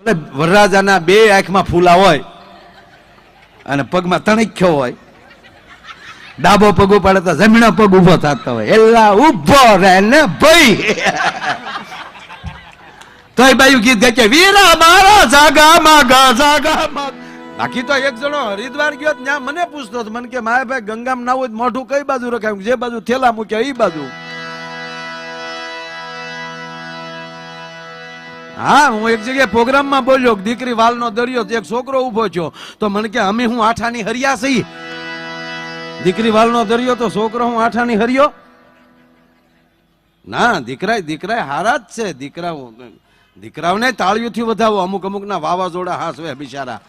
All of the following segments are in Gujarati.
વરરાજાના બે આંખમાં ફૂલા હોય અને પગમાં તણખ્યો હોય, ડાબો પગ ઉપાડે તો જમણો પગ ઉભો થતો હોય, એલા ઉભો રહે ને ભાઈ. તોય બાયું ગીત ગાય કે વીરા મારા જાગા માગા જાગા માગ. બાકી તો એક જણો હરિદ્વાર ગયો ત્યાં મને પૂછતો હતો, મને કે મારા ભાઈ ગંગામાં ના હોય મોઢું કઈ બાજુ રખાયું, જે બાજુ થેલા મૂક્યા એ બાજુ. હા, હું એક જગ્યાએ પ્રોગ્રામમાં બોલ્યો, દીકરી વાલનો દરિયો, એક છોકરો ઉભો થયો તો મને કે અમે હું આઠાની હરિયા સહી. દીકરી વાલનો દરિયો તો છોકરો હું આઠાની હરિયો ના. દીકરા હારા જ છે. દીકરાઓને તાળીઓથી વધાવો. અમુક ના વાવાઝોડા હાસવે બિચારા,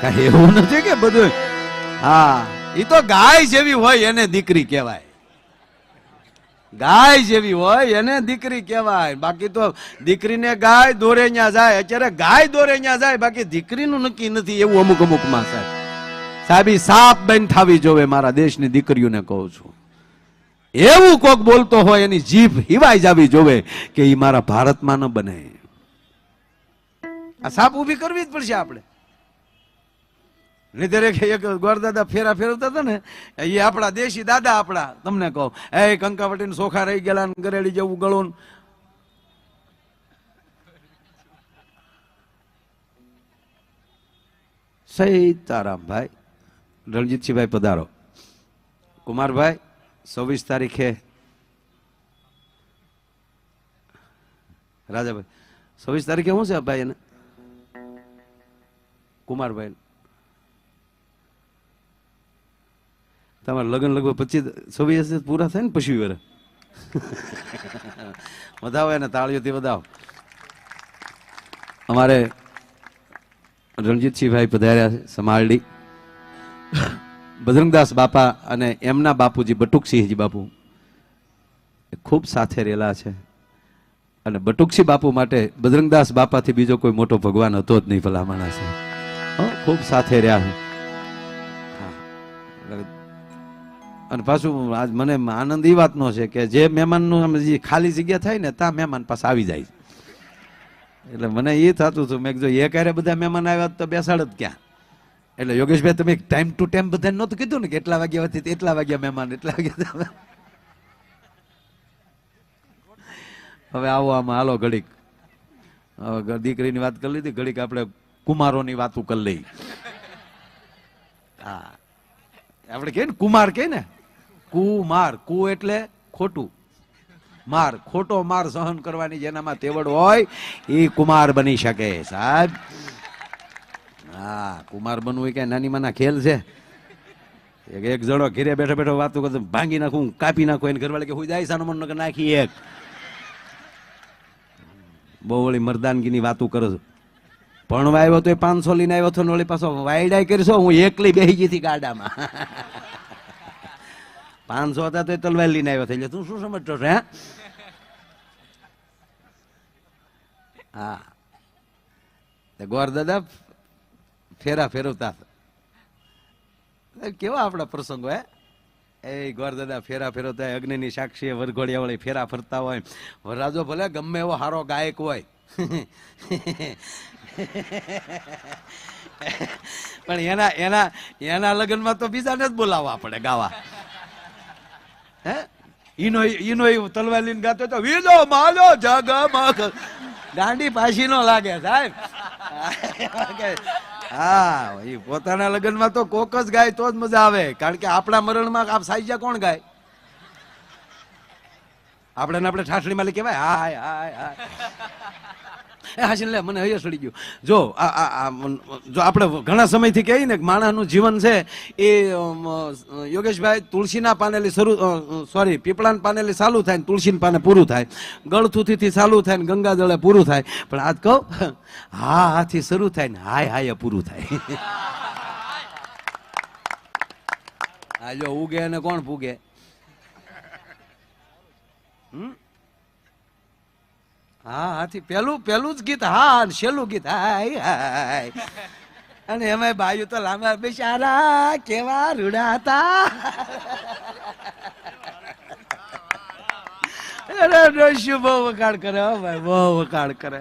કઈ એવું નથી કે બધું. હા, એ તો ગાય જેવી હોય એને દીકરી કહેવાય, ગાય જેવી હોય એને દીકરી કહેવાય. બાકી તો દીકરીને ગાય દોરે ન્યા જાય. અત્યારે ગાય દોરે ન્યા જાય, બાકી દીકરીનું નક્કી નથી એવું અમુક માં સાહેબ સાપ બેન થાવી જોવે. મારા દેશની દીકરીઓને કહું છું, એવું કોક બોલતો હોય એની જીભ હિવાઈ જાવી જોવે કે એ મારા ભારતમાં ન બને. આ સાપ ઉભી કરવી જ પડશે આપણે. નહીં એક ગોરદાદા ફેરા ફેરવતા હતા ને, એ આપણા દેશી દાદા આપણા. તમને કહું, એ કંકાવટી સોખા રહી ગયેલા, ગરેડી જેવું ગળું. સીતારામભાઈ, રણજીતસિંહભાઈ પધારો. કુમારભાઈ 26 તારીખે રાજાભાઈ 26 તારીખે શું છે ભાઈ એને કુમારભાઈ? તમારા લગ્ન લગભગ 25-26 પૂરા થાય ને પછી વર્ષ. વધાવો એને તાળીઓથી વધાવો. અમારે રણજીતસિંહભાઈ પધાર્યા છે સમારડી. બજરંગદાસ બાપા અને એમના બાપુજી બટુકસિંહજી બાપુ ખૂબ સાથે રહેલા છે. અને બટુકસિંહ બાપુ માટે બજરંગદાસ બાપાથી બીજો કોઈ મોટો ભગવાન હતો જ નહીં. ભલા માણસ છે, ખૂબ સાથે રહ્યા છે. અને પાછું આજ મને આનંદ એ વાતનો છે કે જે મહેમાનનું ખાલી જગ્યા થાય ને ત્યાં મહેમાન પાસે આવી જાય. એટલે મને એ થતું હતું, મેં જો એ ક્યારે બધા મહેમાન આવ્યા તો બેસાડ જ ક્યાં. એટલે યોગેશભાઈ તમે ટાઈમ ટુ ટાઈમ બધાને નહોતું કીધું ને કે એટલા વાગ્યા હતી એટલા વાગ્યા મહેમાન, એટલા વાગ્યા. હવે આવો આમાં હાલો ઘડીક. હવે દીકરીની વાત કરી લીધી, ઘડીક આપણે કુમારોની વાતો કરી લઈ. હા, આપણે કહીએ ને કુમાર કહીએ ને, કુમાર. કુ એટલે ખોટું, માર ખોટો માર સહન કરવાની જેનામાં તેવડ હોય એ કુમાર બની શકે સાહેબ. હા, કુમાર બનવું એ કઈ નાની માના ખેલ છે? એક જણો ઘેરે બેઠો બેઠો વાતો કરતો, ભાંગી નાખું, કાપી નાખું, એને ઘરવાળે કે હું જાય સાનો મન નાખી એક. બહુ વળી મરદાનગીની વાતો કરો છો. ભણવા આવ્યો તો 500 લઈને આવ્યો હતો, વળી પાછો વાયડાઈ કરીશો. હું એકલી બેસી ગઈ હતી ગાડામાં. 500 હતા તો તલવાર લઈને આવ્યો એટલે તું શું સમજતો છે? હા, ગોર દાદા ફેરા ફેરવતા કેવા આપણા પ્રસંગો. એ ગોર દાદા ફેરા ફેરવતા, અગ્નિની સાક્ષી વરઘોડિયા વળી ફેરા ફરતા હોય. વરરાજો ભલે ગમે એવો સારો ગાયક હોય પણ એના લગ્નમાં તો બીજાને જ બોલાવવા પડે ગાવા. હે, ઈનો તલવાર લઈને ગાતો તો વીજો માલો જગમગ, ગાંડી પાછી નો લાગે સાહેબ. હા, એ પોતાના લગ્નમાં તો કોક જ ગાય તો જ મજા આવે. કારણ કે આપણા મરણમાં આપ સાઈજા કોણ ગાય? આપણે ઠાઠડીમાં કેવાય હાય હાય હાય. હાસી લે, મને હૈયા સડી ગયું. જો આપણે ઘણા સમયથી કહીએ ને માણસનું જીવન છે એ યોગેશભાઈ તુલસીના પાનેલી પીપળાના પાનેલી ચાલુ થાય ને તુલસીના પાને પૂરું થાય, ગળથુથી ચાલુ થાય ને ગંગા જળે પૂરું થાય. પણ આજ કહું, હા હાથી શરૂ થાય ને હાય હાય પૂરું થાય. આ જો ઉગે ને કોણ પૂગે? હા, હાથી પેલું જ ગીત. હા, છેલ્લું ગીત હાય હાય. અને એમાં બાયુ તો લાંબા બિચારા કેવા રૂડાતા. અરે ડોશી બહુ વખાણ કરે, ભાઈ બહુ વખાણ કરે.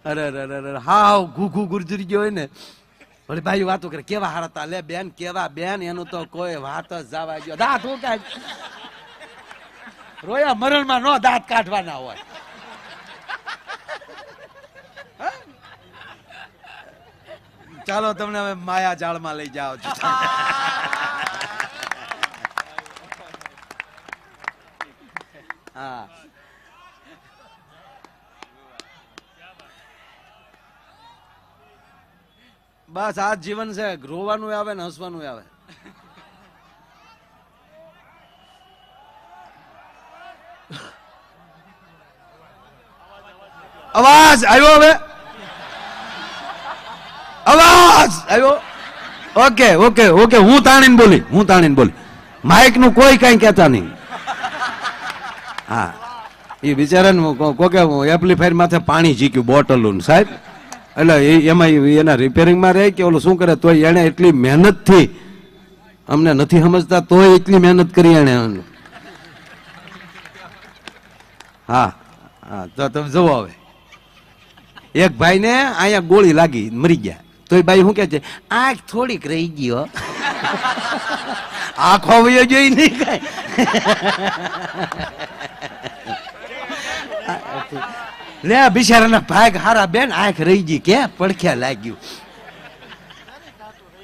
અરે અરે અરે હાવ ઘૂઘુ ગુજરી ગયો હોય ને ભલે ભાઈ વાતો કરે કેવા હારા તા લે બેન કેવા બેન એનું તો કોઈ વાત જ જવા ગયો દાંત હું કાઢ રોયા મરણમાં નો દાંત કાઢવાના હોય ચાલો તમને હવે માયા જાળમાં લઈ જાઓ છો હા બસ આ જીવન છે રોવાનું આવે ને હસવાનું આવે અવાજ આવ્યો હવે અવાજ આવ્યો ઓકે ઓકે ઓકે હું તાણીને બોલી માઇક નું કોઈ કઈ કહેતા નહીં હા એ બિચારાને કોકે એમ્પ્લીફાયર માથે પાણી ઝીક્યું બોટલ સાહેબ એટલે એમાં એના રિપેરિંગમાં રહે કે ઓલું શું કરે તોય એને એટલી મહેનતથી અમને નથી સમજતા તોય એટલી મહેનત કરી એને હા હા તો તમે જુઓ હવે એક ભાઈ ને અહીંયા ગોળી લાગી મરી ગયા તો ભાઈ શું કે છે આંખ થોડીક રહી ગયો આંખો વયો જોઈ નહીં કઈ લે બિચારાના ભાગ હારા બેન આંખ રહી ગઈ કે પડખ્યા લાગ્યું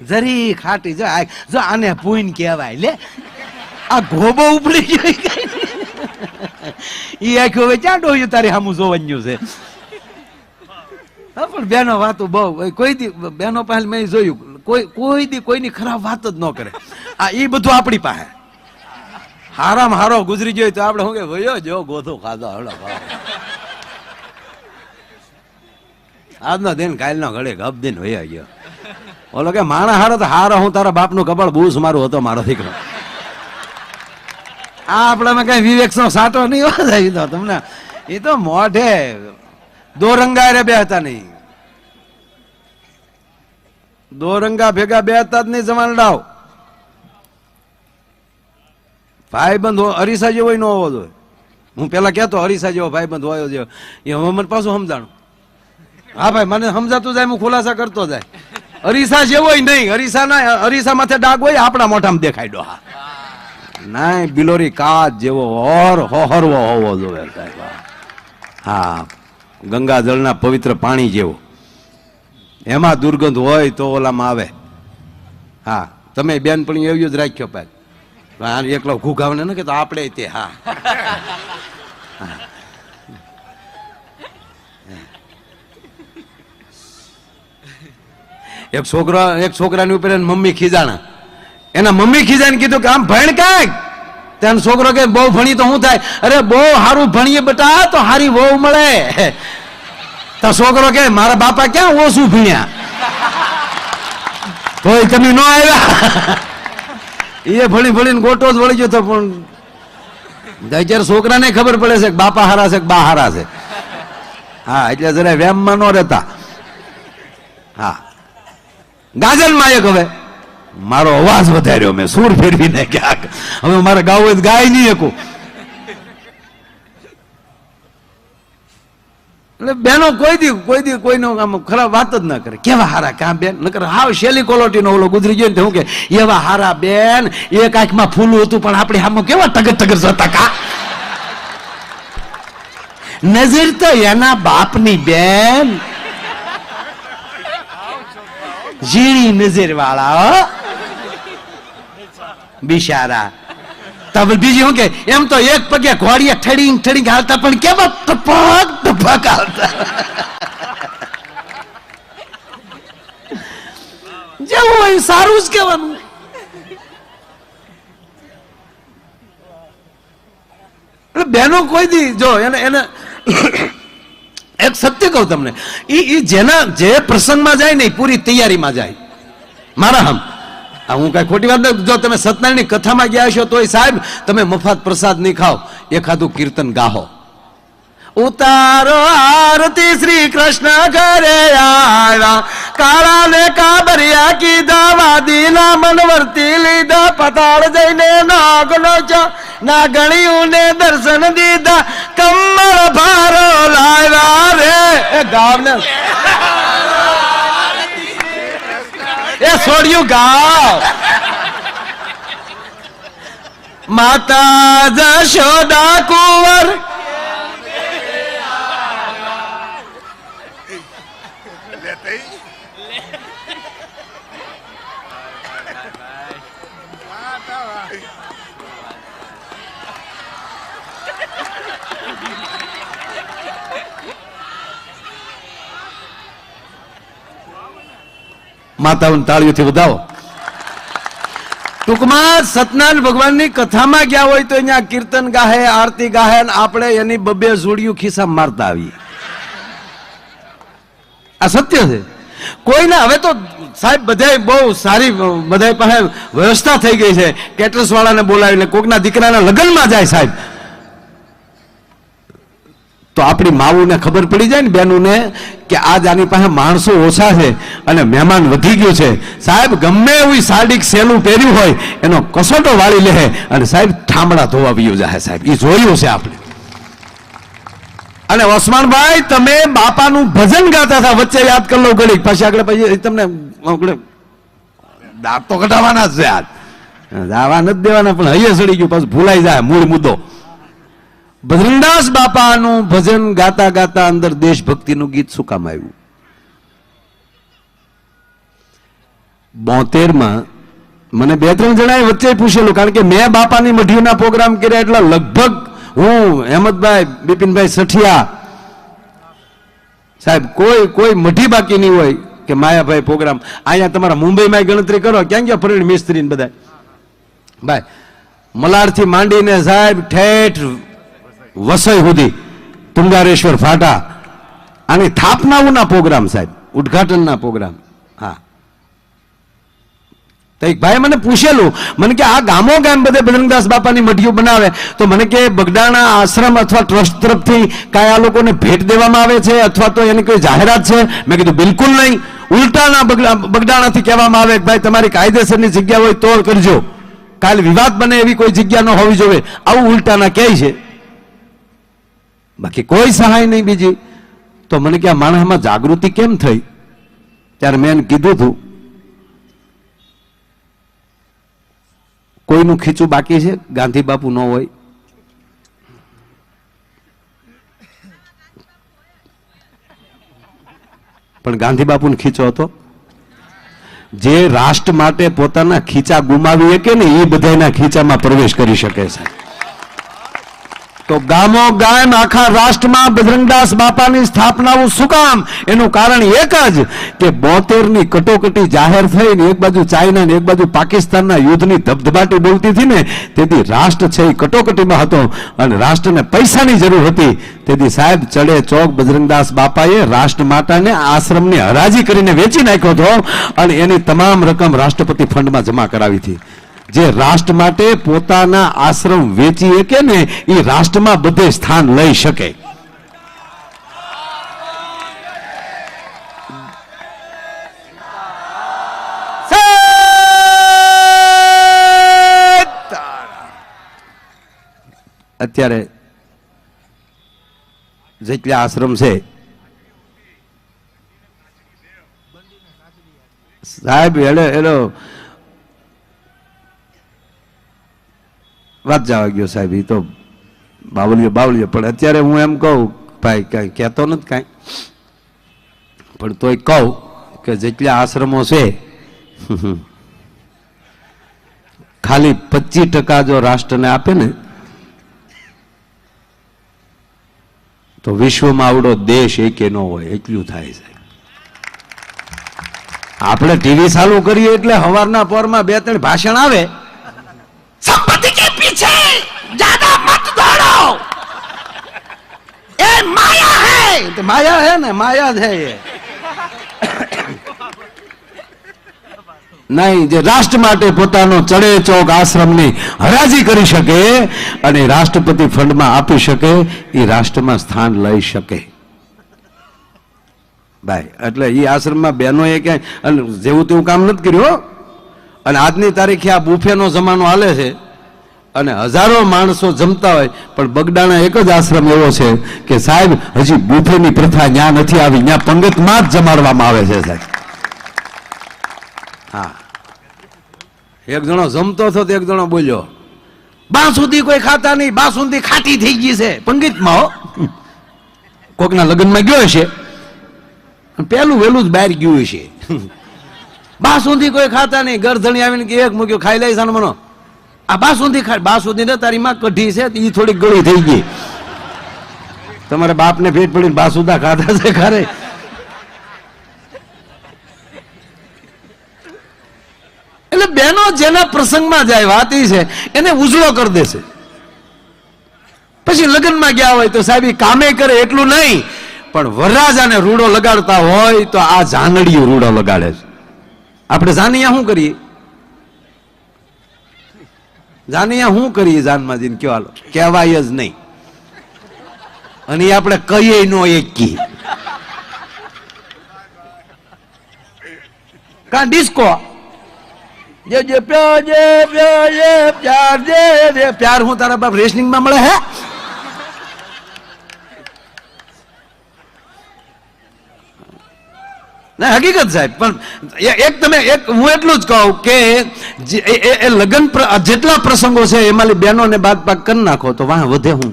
જરી ખાટી જો આંખ જો આને પૂન કહેવાય લે આ ગોબો ઉપડી ગયો ઈ આંખો હવે ક્યાં ડોયું તારી સામું જોવાનું છે પણ બેનો વાતો બહુ કોઈ દી બેનો પાસે મેં જોયું કોઈ દી કોઈની ખરાબ વાત જ ન કરે આ ઈ બધું આપણી પાસે હારામાં હારો ગુજરી ગયો તો આપણે શું કે ભયો જો ગોથો ખાધો હળો આજનો દિન કાલનો ઘડે ગપ દિન વયા ગયો ઓલો કે માણા હારો તો હારો હું તારા બાપનું કપાળ બૂસ મારું હતો મારો દીકરો આ આપણામાં કઈ વિવેક નો સાટો નહીં હોય તમને એ તો મોઢે દો રંગા રે બે હતા નહીં દો રંગા ભેગા બે હતા જ નહીં જમાન ડાવ ભાઈબંધ અરીસા જેવો ન હોવો જોઈએ હું પેલા કેતો અરીસા જેવો ભાઈબંધ હોય જેવો એ હવે મને પાછું સમજાણું હા ભાઈ મને સમજાતું જાય હું ખુલાસા કરતો જાય અરીસા જેવો નહીં અરીસા માથે ડાઘ હોય આપણા મોઢામાં દેખાય ડો ના બિલોરી કાચ જેવો હોહરવો હોવો જોઈએ સાહેબ હા ગંગા જળના પવિત્ર પાણી જેવો એમાં દુર્ગંધ હોય તો ઓલામાં આવે હા તમે બેનપણી એવું જ રાખ્યો પાછ એકલો ઘૂઘાવને ને કે તો આપણે તે હા એક છોકરાની ઉપર મમ્મી ખીજાણા એના મમ્મી ખીજાને કીધું કે આમ ભણ કાંઈક ત્યાં છોકરો કે બહુ ભણી તો શું થાય અરે બહુ સારું ભણીએ બેટા તો હારી વહુ મળે તો છોકરો કે મારા બાપા ક્યાં ઓછું ભણ્યા તોય તમે ન આવ્યા એ ભણીને ગોટો જ વળી ગયો તો પણ અત્યારે છોકરાને ખબર પડે છે કે બાપા હારા છે કે બા હારા છે હા એટલે જરા વેમમાં ન રહેતા હા ગાજન માયક હવે મારો અવાજ વધાર્યો મેં સૂર ફેરવીને ક્યાંક હવે મારે ગાવું હોય ગાય નહીં શકું એટલે બેનો કોઈ દી કોઈનો આમ ખરાબ વાત જ ના કરે કેવા હારા કામ બેન નકર હાવ શેલી ક્વોલિટી નો ઓલો ગુજરી ગયો ને હું કે એવા હારા બેન એક આંખમાં ફૂલું હતું પણ આપણે આમાં કેવા ટગર જતા કા નજર તો એના બાપની બેન ઝીણી નજર વાળા બિચારા તબ બીજી શું કે એમ તો એક પગે ઘોડીએ ઠડીંગ હાલતા પણ કેવા ટપક હાલતા જેવું હોય સારું જ કહેવાનું બેનો કોઈ દી જો એને એક સત્ય કહું તમને જે પ્રસંગમાં જાય ને પૂરી તૈયારીમાં જાય મારા હું કઈ ખોટી વાત નથી જો તમે સત્યનારાયણની કથામાં ગયા છો તોય સાહેબ તમે મફત પ્રસાદ નહીં ખાઓ એખાદું કીર્તન ગાહો ઉતારો આરતી શ્રી કૃષ્ણ ઘરે આવ્યા કાળા ને કાબરિયા કીધા, વાદીના મનવર્તી લીધા, પતાળ જઈને નાગનો ના ગણ્યું ને દર્શન દીધા, કમળ ભારો લાવ્યા રે ગાવને એ છોડ્યું ગાવ. માતા જશોદા કુંવર માતાઓને તાળીઓથી વધાવો. ટૂંકમાં સત્યનારાયણ ભગવાનની કથામાં ગયા હોય તો અહીંયા કીર્તન ગાહે, આરતી ગાહે, આપણે એની બબે જોડિયું ખિસ્સા મારતા આવીએ. આ સત્ય છે. કોઈને હવે તો સાહેબ બધાય બહુ સારી બધાય પાસે વ્યવસ્થા થઈ ગઈ છે. કેટરસ વાળાને બોલાવીને કોકના દીકરાના લગ્નમાં જાય સાહેબ, તો આપણી માવુને ખબર પડી જાય ને બેનુને કે આજ આની પાસે માણસો ઓછા છે અને મહેમાન વધી ગયું છે. સાહેબ ગમે એવું સાડીક સેલું પહેર્યું હોય એનો કસોટો વાળી લે અને સાહેબ ઠામડા ધોવા વયું જાય. સાહેબ એ જોયું છે આપણે. અને ઓસમાનભાઈ તમે બાપાનું ભજન ગાતા હતા, વચ્ચે યાદ કરી લો ઘડી, પછી આગળ પછી તમને દાંત તો કઢાવવાના જ છે. યાદ દાવા નથી દેવાના, પણ હૈયે સડી ગયું, પાછું ભૂલાઈ જાય મૂળ મુદ્દો. બજરંગદાસ બાપાનું ભજન ગાતા ગાતા અંદર દેશભક્તિનું ગીત શું કામ આવ્યું? 72માં મને 2-3 જણાએ વચ્ચે પૂછેલું, કારણ કે મેં બાપાની મઢીના પ્રોગ્રામ કર્યા એટલે લગભગ હું, હેમંતભાઈ, બિપિનભાઈ સઠિયા સાહેબ, કોઈ મઢી બાકી નહીં હોય કે માયાભાઈ પ્રોગ્રામ. અહીંયા તમારા મુંબઈમાં ગણતરી કરો, ક્યાં ગયા પ્રવીણ મિસ્ત્રી બધા ભાઈ, મલાડથી માંડીને સાહેબ ઠેઠ વસઈ સુધી તુંગારેશ્વર ફાટા, આની થાપનાઓના પ્રોગ્રામ સાહેબ, ઉદઘાટનના પ્રોગ્રામ. હા, તો એક ભાઈ મને પૂછેલું, મને કે આ ગામો ગામ બધે બજરંગદાસ બાપાની મઢીઓ બનાવે, તો મને કે બગડાણા આશ્રમ અથવા ટ્રસ્ટ તરફથી કાંઈ આ લોકોને ભેટ દેવામાં આવે છે અથવા તો એની કોઈ જાહેરાત છે? મેં કીધું બિલકુલ નહીં. ઉલટાના બગડાણાથી કહેવામાં આવે કે ભાઈ તમારી કાયદેસરની જગ્યા હોય તો કરજો, કાલે વિવાદ બને એવી કોઈ જગ્યા ન હોવી જોઈએ, આવું ઉલટાના કહે છે. બાકી કોઈ સહાય નહીં બીજી. તો મને કે આ માણસમાં જાગૃતિ કેમ થઈ? ત્યારે મેં એને કીધું હતું, કોઈનું ખીચું બાકી છે? ગાંધી બાપુ ન હોય. પણ ગાંધી બાપુનો ખીચો હતો. જે રાષ્ટ્ર માટે પોતાના ખીચા ગુમાવી શકે ને એ બધાના ખીચામાં પ્રવેશ કરી શકે છે. તો ગામો ગામ આખા રાષ્ટ્રમાં બજરંગદાસ બાપાની સ્થાપનાઓ શું કામ? એનું કારણ એક જ કે 72ની કટોકટી જાહેર થઈ ને એક બાજુ ચાઇના ને એક બાજુ પાકિસ્તાનના યુદ્ધની ધબધબાટી બોલતી હતી ને, તેથી રાષ્ટ્ર છે એ કટોકટીમાં હતો અને રાષ્ટ્રને પૈસાની જરૂર હતી. તેથી સાહેબ ચડે ચોક બજરંગદાસ બાપાએ રાષ્ટ્ર માતાને આશ્રમને હરાજી કરીને વેચી નાખ્યો હતો અને એની તમામ રકમ રાષ્ટ્રપતિ ફંડમાં જમા કરાવી હતી. જે રાષ્ટ્ર માટે પોતાના આશ્રમ વેચી શકે ને એ રાષ્ટ્રમાં બધે સ્થાન લઈ શકે. અત્યારે જેટલા આશ્રમ છે સાહેબ, એનો વાત જવા ગયો સાહેબ, એ તો બાવલીઓ. પણ અત્યારે હું એમ કહું ભાઈ, કઈ કહેતો નથી કાંઈ, પણ તોય કહું કે જેટલા આશ્રમો છે ખાલી 25% જો રાષ્ટ્રને આપે ને તો વિશ્વમાં આવડો દેશ એકે ન હોય એટલું થાય છે. આપણે ટીવી ચાલુ કરીએ એટલે સવારના પોરમાં 2-3 ભાષણ આવે, संपत्ति के पीछे ज्यादा मत दौड़ो, ये माया है. तो माया है ना, माया है ये. નહીં, જે રાષ્ટ્ર માટે પોતાનો ચડે ચોક આશ્રમની હરાજી કરી શકે અને રાષ્ટ્રપતિ ફંડમાં આપી શકે, એ રાષ્ટ્રમાં સ્થાન લઈ શકે. ભાઈ. એટલે એ આશ્રમમાં બહેનોએ ક્યાંય જેવું તેવું કામ નથી કર્યું. અને આજની તારીખે આ બુફેનો જમાનો હાલે છે અને હજારો માણસો જમતા હોય, પણ બગડાણા એક જ આશ્રમ એવો છે કે સાહેબ હજી બુફેની પ્રથા ત્યાં નથી આવી, ત્યાં પંગતમાં જ જમાડવામાં આવે છે સાહેબ. હા, એક જણો જમતો હતો તો એક જણો બોલ્યો, બાસુંદી કોઈ ખાતા નહીં, બાસુંદી ખાટી થઈ ગઈ છે પંગતમાં. હો, કોકના લગ્નમાં ગયો હશે, પેલું વેલું જ બહાર ગયું હશે. બાસુંદી કોઈ ખાતા નહીં, ગરધણી આવીને કે એક મૂક્યો ખાઈ લઈ સાનો મનો, આ બાસુંદી ખાય. બાસુંદી ને તારી માં કઢી છે એ થોડી ગળી થઈ ગઈ. તમારા બાપને પેટ પડીને બાસુદા ખાધા છે ખરે? એટલે બહેનો જેના પ્રસંગમાં જાય, વાત એ છે એને ઉજળો કરી દેશે. પછી લગ્નમાં ગયા હોય તો સાહેબ કામે કરે એટલું નહીં, પણ વરરાજાને રૂડો લગાડતા હોય તો આ જાનડીયું રૂડો લગાડે છે. આપણે જાનિયા શું કરીએ? જાનિયા શું કરીએ? જાનમાં જઈને કયો હાલો, કહેવાય જ નહીં. અને આપણે કહીએ નો એકી કા ડિસ્કો જે પ્યાર હું તારા બાપ રેશનિંગમાં મળે હે? ના, હકીકત સાહેબ. પણ એક તમે એક હું એટલું જ કહું કે લગ્ન જેટલા પ્રસંગો છે એમાં બહેનોને બાદ પાક કરી નાખો તો વાહ વધે. હું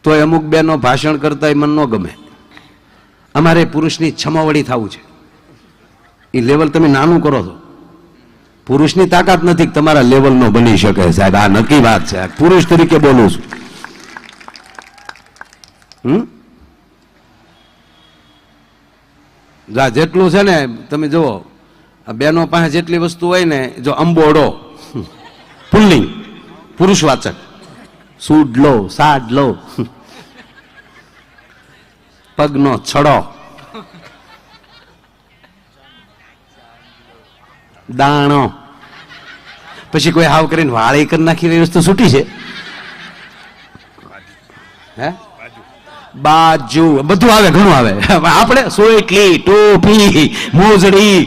તો અમુક બહેનો ભાષણ કરતા મન ન ગમે. અમારે પુરુષની છમાવડી થવું છે, એ લેવલ તમે નાનું કરો છો. પુરુષની તાકાત નથી તમારા લેવલ નો બની શકે સાહેબ, આ નક્કી વાત છે. પુરુષ તરીકે બોલું છું. જેટલું છે ને તમે જુઓ, બહેનો પાસે જેટલી વસ્તુ હોય ને, જો અંબોડો પુલ્લિંગ પુરુષવાચક, સૂડ લો, સાડ લો, પગનો છડો, દાણો, પછી કોઈ હાવ કરીને વાળી કરી નાખી વસ્તુ છૂટી છે. હે, બાજુ બધું આવે, ઘણું આવે. આપણે સોયટલી, ટોપી, મોજડી,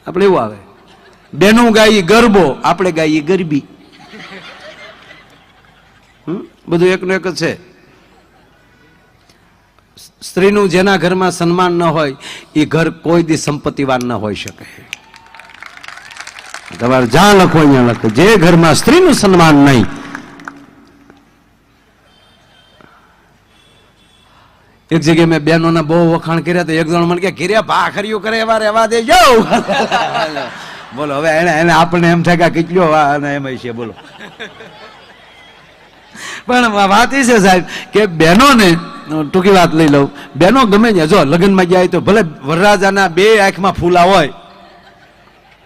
આપણે એવું આવે. બેનું ગાઈ ગરબો, આપણે ગાઈએ ગરબી. બધું એકનું એક જ છે. સ્ત્રીનું જેના ઘરમાં સન્માન ન હોય એ ઘર કોઈ દી સંપત્તિવાન ન હોઈ શકે. તમારે જ્યાં લખો અહીંયા લખો, જે ઘરમાં સ્ત્રીનું સન્માન નહીં. એક જગ્યાએ મેં બહેનોના બહુ વખાણ કર્યા તો એક જણ મને કે ઘેર્યા ભાખરીઓ કરે એવા રહેવા દેજો. બોલો હવે એને આપણને એમ થાય કે કેટલો એમ છે. બોલો, પણ વાત એ છે સાહેબ કે બહેનોને ટૂંકી વાત લઈ લઉં, બહેનો ગમે છે. જો લગ્નમાં ગયા તો ભલે વરરાજાના બે આંખમાં ફૂલા હોય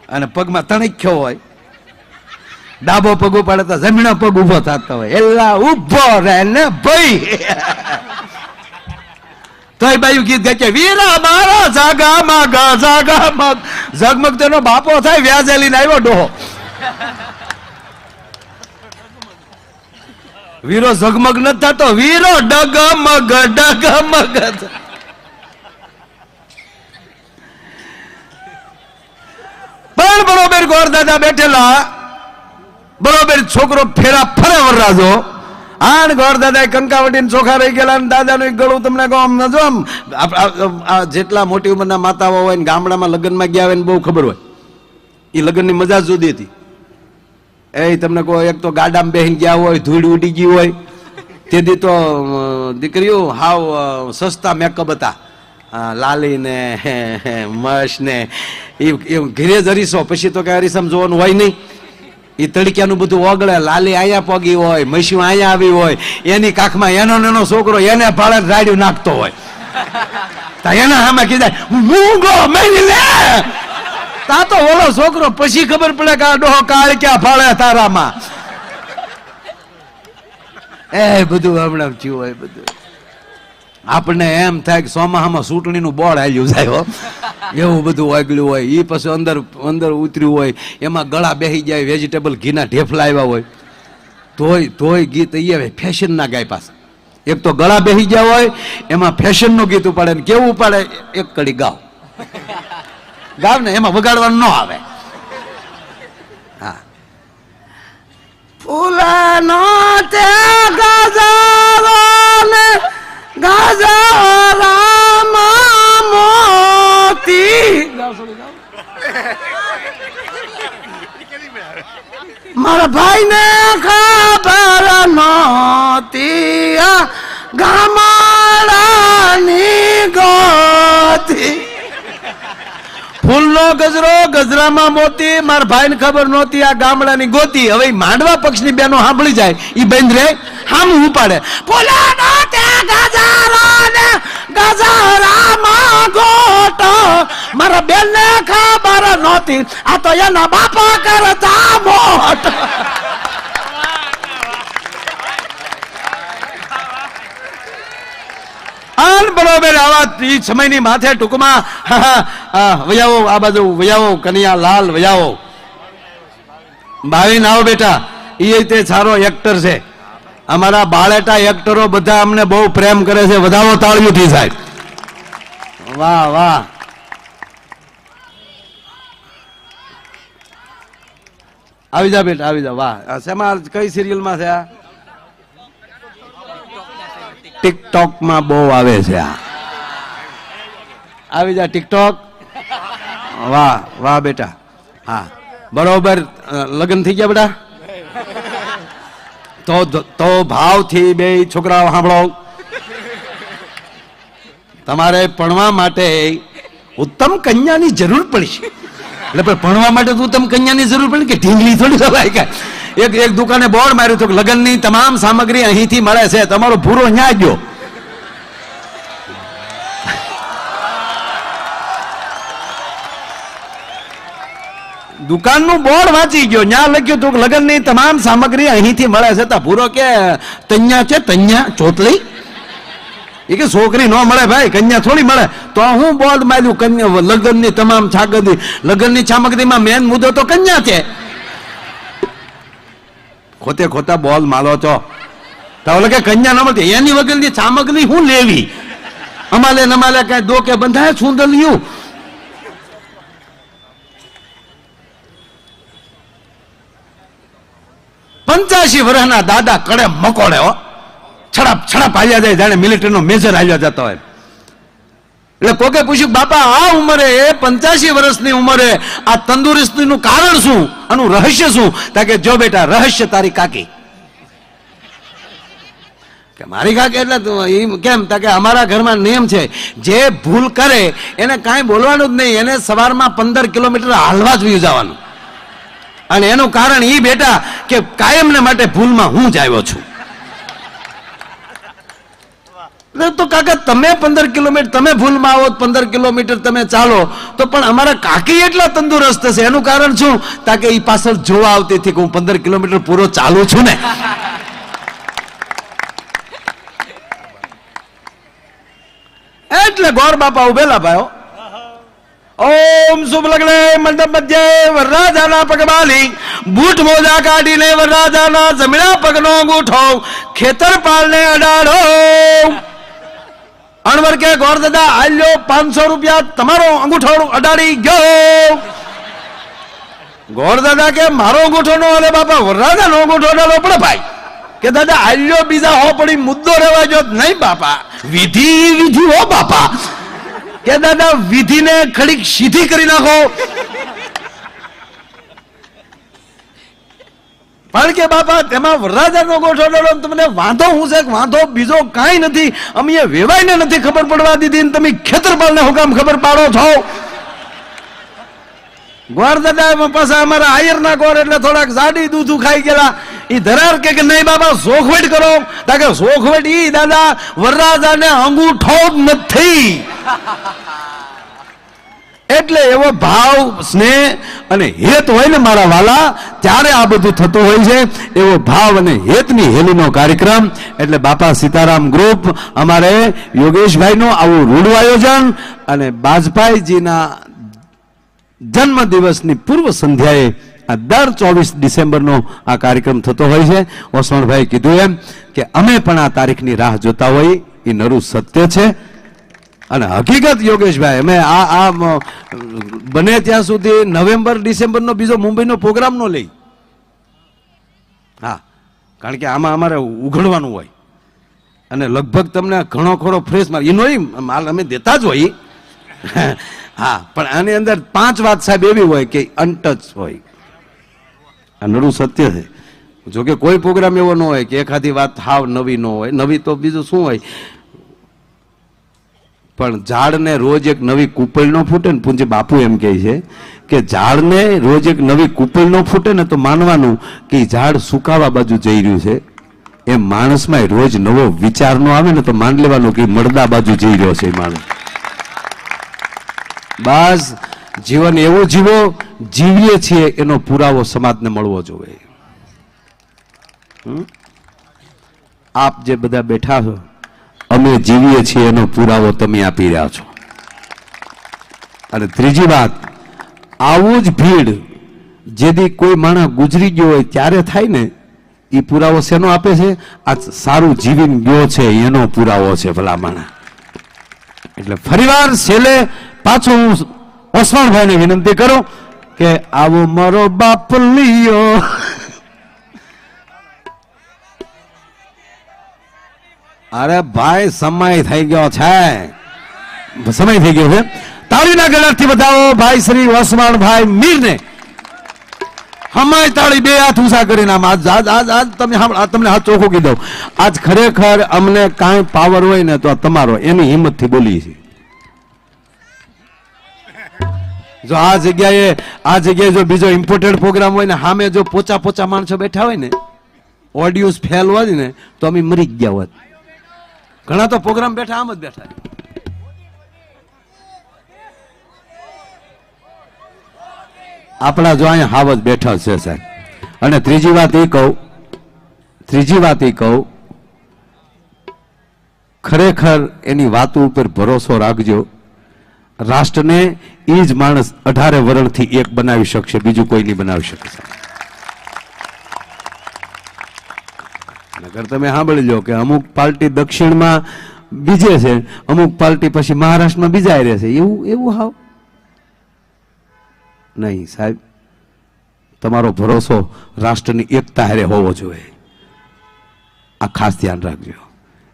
અને પગમાં તણખ્યો હોય, ડાબો પગ ઉપાડે તો જમીનો પગ ઉભો થતો હોય, એલા ઉભો રહે ને ભાઈ. તો એ બાયું ગીત ગાય કે વીરા મારા જાગામાં જાગામાં ઝગમગ તેનો બાપો થાય, વ્યાજે લઈને આવ્યો ડોહો. વીરો ઝગમગ નથી થતો, વીરો ડગમગ ડગમગ. પણ બરોબર ગોર દાદા બેઠેલા, બરોબર છોકરો ફેરા ફરે વરરાજો. આણ ગોર દાદા કંકાવટીને ચોખા રહી ગયેલા, દાદાનું ગળું તમને કહો આમ જો આમ. જેટલા મોટી ઉંમરના માતાઓ હોય ને ગામડામાં લગ્નમાં ગયા હોય ને બહુ ખબર હોય, એ લગ્નની મજા જુદી હતી. એ તમને કહો, એક તો ગાડામાં બેહીને ગયા હોય, ધૂળ ઉડી ગઈ હોય, તેથી તો દીકરીઓ હાવ સસ્તા મેકઅપ હતા, લાલી ને મશ ને એ ઘેરે જ અરીસો. પછી તો કઈ અરીસામાં જોવાનું હોય નહીં, એ તડક્યાનું બધું ઓગળે. લાલી અહીંયા પગી હોય, મશીઓ અહીંયા આવી હોય, એની કાખમાં એનો નાનો છોકરો એને ભાડે રાડ્યું નાખતો હોય, એના આમાં કીધા મૂંગો મેલી લે. તા તો ઓલો છોકરો પછી ખબર પડે કે આ ડોહો કાળ ક્યાં ફાળે તારામાં. એ બધું હમણાં થયું હોય. બધું આપણને એમ થાય કે સોમાહામાં ચૂંટણીનું બોર્ડ હાલ્યું જાય, એવું બધું વાગલું હોય. એ પછી અંદર અંદર ઉતર્યું હોય, એમાં ગળા બેસી જાય, વેજીટેબલ ઘીના ઢેફલા આવ્યા હોય. તોય ગીત આવે ફેશન ના ગાય પાછા. એક તો ગળા બેસી ગયા હોય એમાં ફેશન નું ગીત ઉપાડે ને કેવું ઉપાડે, એક કડી ગાવ ગાવ ને એમાં વગાડવાનું ન આવે. હા, ફૂલનો તે ગજારો ને ગજરામાં મોતી, મારા ભાઈ ને ખબર નહોતી ગામડાની ગોતી. ફૂલનો ગજરો ગજરામાં મોતી, મારા ભાઈ ને ખબર નહોતી આ ગામડાની ગોતી. હવે માંડવા પક્ષની બેનો સાંભળી જાય ઈ બેન રે હામ ઉપાડે, ફૂલનો તે ગજારો ને ગજરામાં ગોટો, મારા બેન ને ખબર નહોતી આ તો એના બાપા કરતા મોટ. બરોબર આવા સમયની માથે ટૂંકમાં વયાવો, આ બાજુ વયાવો, કનૈયા લાલ વયાવો, ભાવિન આવો બેટા. એ તે સારો એક્ટર છે. અમારા બાળેટા એક્ટરો બધા અમને બહુ પ્રેમ કરે છે. વધાવો તાળીઓથી સાહેબ. વાહ વાહ. આવી જા બેટા, આવી જા. વાહ, શેમાં કઈ સિરિયલમાં છે આ? ટિકટોક માં બહુ આવે છે આ. આવી જા ટિકટોક. વાહ વાહ બેટા. હા બરોબર. લગ્ન થઈ ગયા બેટા? તો ભાવથી બે છોકરાઓ સાંભળો. તમારે ભણવા માટે ઉત્તમ કન્યાની જરૂર પડી છે. એટલે ભણવા માટે તો ઉત્તમ કન્યાની જરૂર પડી કે ઢીંગલી થોડી સવાય કે. એક દુકાને બોર્ડ માર્યું હતું, લગ્નની તમામ સામગ્રી અહીંથી મળે છે, તમારો ભૂરો ન્યા ગયો. દુકાનનું બોર્ડ વાંચી ગયો, ન્યા લખ્યું હતું લગ્નની તમામ સામગ્રી અહીંથી મળે છે. તા ભૂરો કે તન્યા છે, તન્યા ચોટલી. એ કે છોકરી ન મળે ભાઈ, કન્યા થોડી મળે. તો હું બોર્ડ માર્યું કન્યા, લગ્નની તમામ સામગ્રી. લગ્નની સામગ્રીમાં મેન મુદ્દો તો કન્યા છે. ખોતે ખોટા બોલ માલો છો. તો કે કન્યા ન મળતી, એની વગરની સામગ્રી હું લેવી? અમાલે નમાલે કઈ દો કે બંધાય સુંદલિયું. પંચ્યાસી વર્ષના દાદા કડે મકોડે હો, છડપ છડપ હાલ્યા જાય, જાણે મિલિટરીનો મેજર હાલ્યા જતો હોય. એટલે કોકે પૂછ્યું, બાપા આ ઉંમરે, 85 વર્ષની ઉંમરે આ તંદુરસ્તીનું કારણ શું, આનું રહસ્ય શું? કે જો બેટા, રહસ્ય તારી કાકી. કે મારી કાકી એટલે કેમ? કે અમારા ઘરમાં નિયમ છે, જે ભૂલ કરે એને કાંઈ બોલવાનું જ નહીં, એને સવારમાં 15 કિલોમીટર હાલવા જ જવાનું. અને એનું કારણ ઈ બેટા કે કાયમને માટે ભૂલમાં હું જ આવ્યો છું. તો કાકા તમે 15 કિલોમીટર તમે ભૂલમાં આવો, 15 કિલોમીટર તમે ચાલો, તો પણ અમારા કાકી એટલા તંદુરસ્ત છે, એનું કારણ શું? તાકે ઈ પાછળ જોવા આવતી હતી કે હું 15 કિલોમીટર પૂરો ચાલુ છું ને. એટલે ગોર બાપા ઉભેલા ભાઈઓ. ઓમ શુભ લગ્ને મંડપ મધ્યે વરરાજાના પગમાલી, બૂટ મોજા કાઢીને વરરાજાના જમણા પગનો અંગૂઠો ખેતરપાલને અડાડો. અણવર કે ગોર દાદા આલ્યો 500 રૂપિયા, તમારો અંગૂઠો અડાડી ગયો. ગોર દાદા કે મારો અંગૂઠો નો હલે બાપા, વરરાજાનો અંગૂઠો અડાડો પડે ભાઈ. કે દાદા આલ્યો બીજા હો પડી મુદ્દો રહેવા જો નહીં બાપા, વિધિ વિધિ હો બાપા. કે દાદા વિધિને ખડીક સીધી કરી નાખો. પણ કે બાપા તેમાં વરરાજાનો ગોઠો ડોળો, તમને વાંધો હું છે? વાંધો બીજો કાંઈ નથી, અમે વેવાઈને નથી ખબર પડવા દીધી, તમે ખેતરપાલને હુકામ ખબર પાડો છો? ગોર દાદા પાછા અમારા આયરના ગોર એટલે થોડાક જાડી દૂધું ખાઈ ગયેલા. ઈ ધરાર કે નહીં બાબા, સોખવટ કરો. કે સોખવટ ઈ દાદા વરરાજાને અંગૂઠો જ નથી. એટલે એવો ભાવ, સ્નેહ અને હેત હોય ને મારા વાલા, ત્યારે આ બધું થતું હોય છે. એવો ભાવ અને હેતની હેલીનો કાર્યક્રમ. એટલે બાપા સીતારામ ગ્રુપ અમારે યોગેશભાઈનું આવું રૂડું આયોજન અને બાજપાઈજીના જન્મ દિવસની પૂર્વ સંધ્યાએ આ દર 24 ડિસેમ્બરનો આ કાર્યક્રમ થતો હોય છે. ઓસવાણભાઈ કીધું એમ કે અમે પણ આ તારીખની રાહ જોતા હોઈએ, એ નરું સત્ય છે. અને હકીકત યોગેશભાઈ, અમે આ બને ત્યાં સુધી નવેમ્બર ડિસેમ્બરનો બીજો મુંબઈનો પ્રોગ્રામ નો લઈ. હા, કારણ કે આમાં અમારે ઉઘડવાનું હોય અને લગભગ તમને ઘણો ખરો ફ્રેશ માલ એનો માલ અમે દેતા જ હોય. હા, પણ આની અંદર 5 વાત સાહેબ એવી હોય કે અનટચ હોય. આ નરું સત્ય છે. જોકે કોઈ પ્રોગ્રામ એવો ન હોય કે એખાદી વાત હાવ નવી ન હોય. નવી તો બીજું શું હોય, પણ ઝાડને રોજ એક નવી કુપળ ન ફૂટે ને. પૂજ્ય બાપુ એમ કહે છે કે ઝાડને રોજ એક નવી કુપળ ન ફૂટે ને તો માનવાનું કે ઝાડ સુકાવા બાજુ જઈ રહ્યું છે. એમ માણસમાં રોજ નવો વિચાર નો આવે ને તો માન લેવાનું કે મળદા બાજુ જઈ રહ્યો છે માણસ. બસ જીવન એવું જીવો, જીવીએ છીએ એનો પુરાવો સમાજને મળવો જોઈએ. આપ જે બધા બેઠા છો, અમે જીવીએ છીએ એનો પુરાવો તમે આપી રહ્યા છો. અને ત્રીજી વાત, આવું જ ભીડ જેથી કોઈ માણસ ગુજરી ગયો હોય ત્યારે થાય ને, એ પુરાવો શેનો આપે છે? આ સારું જીવીને ગયો છે એનો પુરાવો છે ભલા માણસ. એટલે ફરીવાર છેલ્લે પાછું હું ઓસવાણભાઈને વિનંતી કરું કે આવો મારો બાપ લિયો. અરે ભાઈ, સમય થઈ ગયો છે, સમય થઈ ગયો છે. તાળીના ગળાથી બતાવો ભાઈ શ્રી ઓસવાણભાઈ મીરને. હમાય તાળી બે હાથ ઊંચા કરીને આમ આજ તમે તમને હાથ ચોખ્ખું કહી દઉં, આજ ખરેખર અમને કાંઈ પાવર હોય ને તો તમારો એની હિંમતથી બોલીએ છીએ. જો આ જગ્યાએ જો બીજો ઇમ્પોર્ટેન્ટ પ્રોગ્રામ હોય ને, સામે જો પોચા માણસો બેઠા હોય ને, ઓડિયન્સ ફેલ હોય ને, તો અમે મરી ગયા હોત. ઘણા તો પ્રોગ્રામ બેઠા આમ જ બેઠા. આપણા જો અહીંયા હાવ જ બેઠા છે સાહેબ. અને ત્રીજી વાત એ કહું, ખરેખર એની વાતો ઉપર ભરોસો રાખજો. રાષ્ટ્રને એ જ માણસ 18 વર્ષથી એક બનાવી શકશે, બીજું કોઈ નહીં બનાવી શકે. નગર તમે સાંભળી લો કે અમુક પાર્ટી દક્ષિણમાં બીજે છે, અમુક પાર્ટી પછી મહારાષ્ટ્રમાં બીજા રહેશે. એવું હાવ નહીં સાહેબ. તમારો ભરોસો રાષ્ટ્રની એકતા હારે હોવો જોઈએ. આ ખાસ ધ્યાન રાખજો.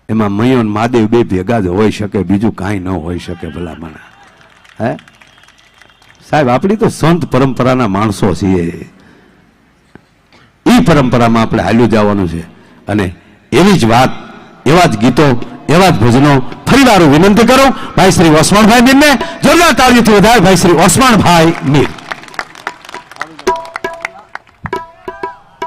એમાં મયો અને મહાદેવ બે ભેગા જ હોઈ શકે, બીજું કાંઈ ન હોઈ શકે ભલામણા. હે સાહેબ, આપણી તો સંત પરંપરાના માણસો છીએ. એ પરંપરામાં આપણે હાલ્યું જવાનું છે. અને એવી જ વાત, એવા જ ગીતો, એવા જ ભજનો ફરીવાર વિનંતી કરું ભાઈ શ્રી ઓસવાણભાઈ મીરને જોરદાર તાળીઓથી વધારે. ભાઈ શ્રી ઓસવાણભાઈ મીર.